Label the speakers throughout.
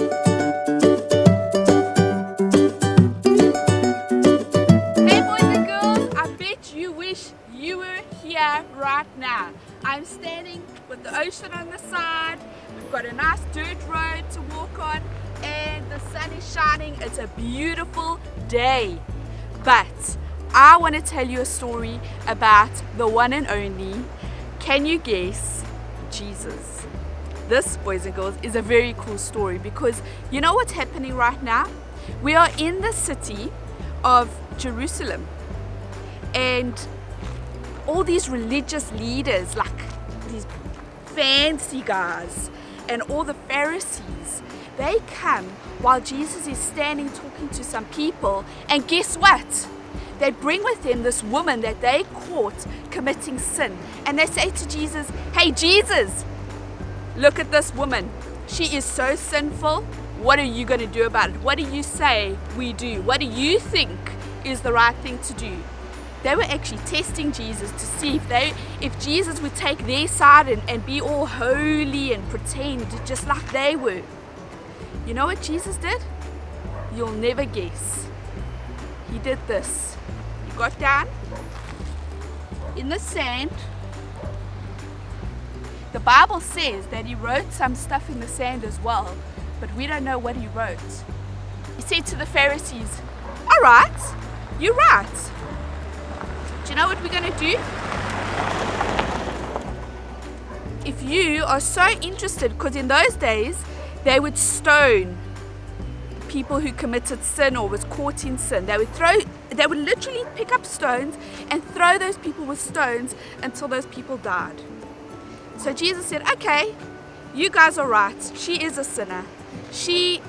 Speaker 1: Hey boys and girls, I bet you wish you were here right now. I'm standing with the ocean on the side, we've got a nice dirt road to walk on, and the sun is shining. It's a beautiful day. But I want to tell you a story about the one and only, can you guess, Jesus. This, boys and girls, is a very cool story because you know what's happening right now? We are in the city of Jerusalem, and all these religious leaders, like these fancy guys and all the Pharisees, they come while Jesus is standing talking to some people, and guess what? They bring with them this woman that they caught committing sin, and they say to Jesus, "Hey Jesus, look at this woman. She is so sinful. What are you going to do about it? What do you say we do? What do you think is the right thing to do?" They were actually testing Jesus to see if Jesus would take their side and be all holy and pretend just like they were. You know what Jesus did? You'll never guess. He did this. He got down in the sand. The Bible says that he wrote some stuff in the sand as well, but we don't know what he wrote. He said to the Pharisees, "All right, you're right. Do you know what we're going to do? If you are so interested," because in those days they would stone people who committed sin or was caught in sin. They would literally pick up stones and throw those people with stones until those people died. So Jesus said, "Okay, you guys are right. She is a sinner. She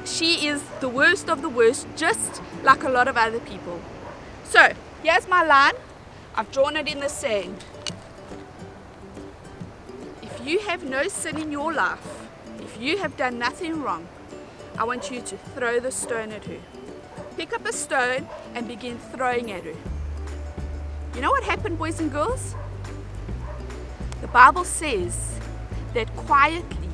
Speaker 1: is the worst of the worst, just like a lot of other people. So here's my line. I've drawn it in the sand. If you have no sin in your life, if you have done nothing wrong, I want you to throw the stone at her. Pick up a stone and begin throwing at her." You know what happened, boys and girls? The Bible says that quietly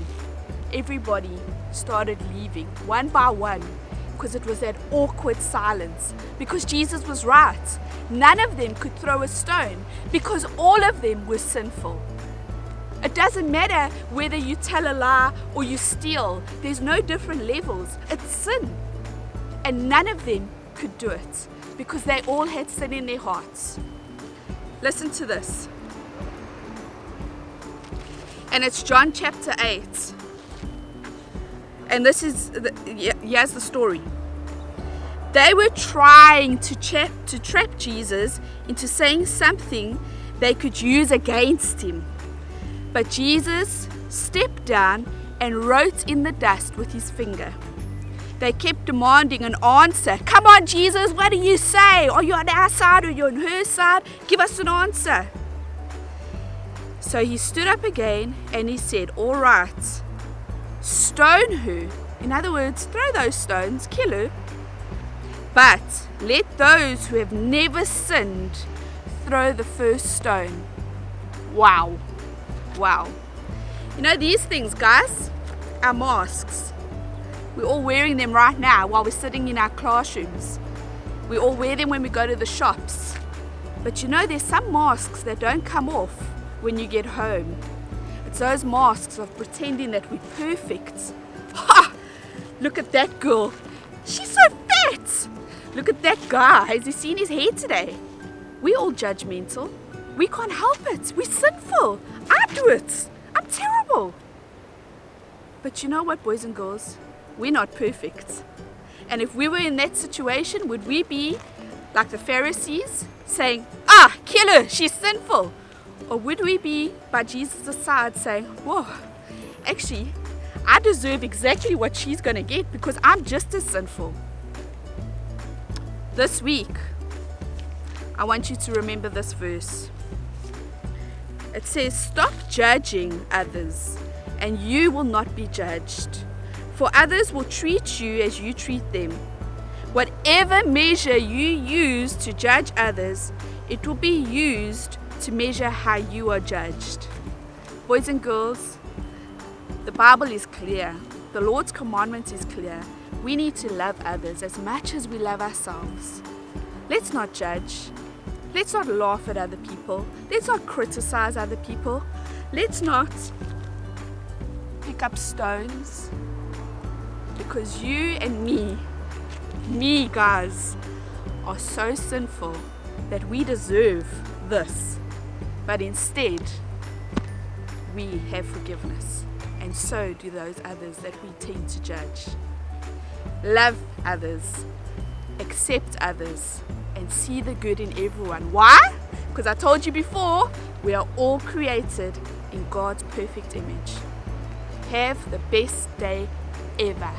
Speaker 1: everybody started leaving one by one, because it was that awkward silence. Because Jesus was right. None of them could throw a stone because all of them were sinful. It doesn't matter whether you tell a lie or you steal. There's no different levels. It's sin. And none of them could do it because they all had sin in their hearts. Listen to this. And it's John chapter 8. And this is, here's the story. They were trying to trap Jesus into saying something they could use against him. But Jesus stepped down and wrote in the dust with his finger. They kept demanding an answer. "Come on, Jesus, what do you say? Are you on our side or you're on her side? Give us an answer." So he stood up again and he said, "All right, stone her." In other words, throw those stones, kill her. "But let those who have never sinned throw the first stone." Wow. Wow. You know these things, guys? Our masks. We're all wearing them right now while we're sitting in our classrooms. We all wear them when we go to the shops. But you know there's some masks that don't come off when you get home. It's those masks of pretending that we're perfect. Ha! Look at that girl. She's so fat. Look at that guy. Has he seen his hair today? We're all judgmental. We can't help it. We're sinful. I do it. I'm terrible. But you know what, boys and girls? We're not perfect. And if we were in that situation, would we be like the Pharisees saying, kill her, she's sinful? Or would we be by Jesus' side saying, whoa, actually, I deserve exactly what she's going to get because I'm just as sinful. This week, I want you to remember this verse. It says, "Stop judging others, and you will not be judged. For others will treat you as you treat them. Whatever measure you use to judge others, it will be used to measure how you are judged." Boys and girls, the Bible is clear. The Lord's commandment is clear. We need to love others as much as we love ourselves. Let's not judge. Let's not laugh at other people. Let's not criticize other people. Let's not pick up stones. Because you and me guys, are so sinful that we deserve this. But instead, we have forgiveness. And so do those others that we tend to judge. Love others, accept others, and see the good in everyone. Why? Because I told you before, we are all created in God's perfect image. Have the best day ever.